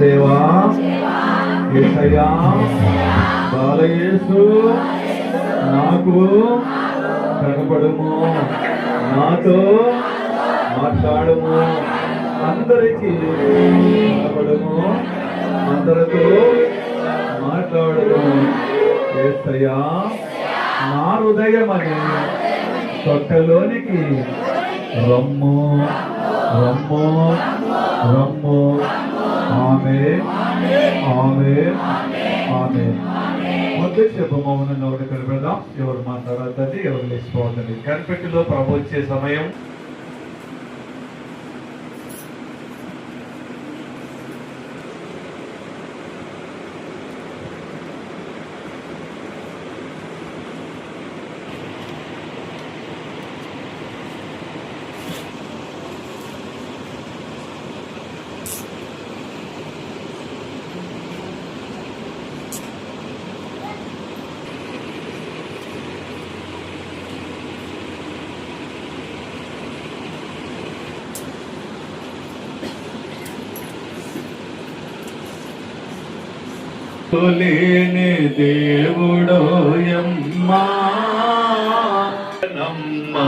దేవా యేసయ్యా బాలయేసు నాకు కనపడుము, నాతో మాట్లాడుము, అందరికీ కనపడుము, అందరితో మాట్లాడుము. యేసయ్యా నా హృదయమని తొట్టలోనికి రమ్ము రమ్ము రమ్ము. ఆమేన్ ఆమేన్ ఆమేన్. మొదటి మౌనంగా ఒకటి కనిపెడదాం. ఎవరు మాట్లాడద్దండి, ఎవరు లేచిపోవద్దండి. కనిపెట్టిలో ప్రభు వచ్చే సమయం. లేని దేవుడోయమ్మా నమ్మా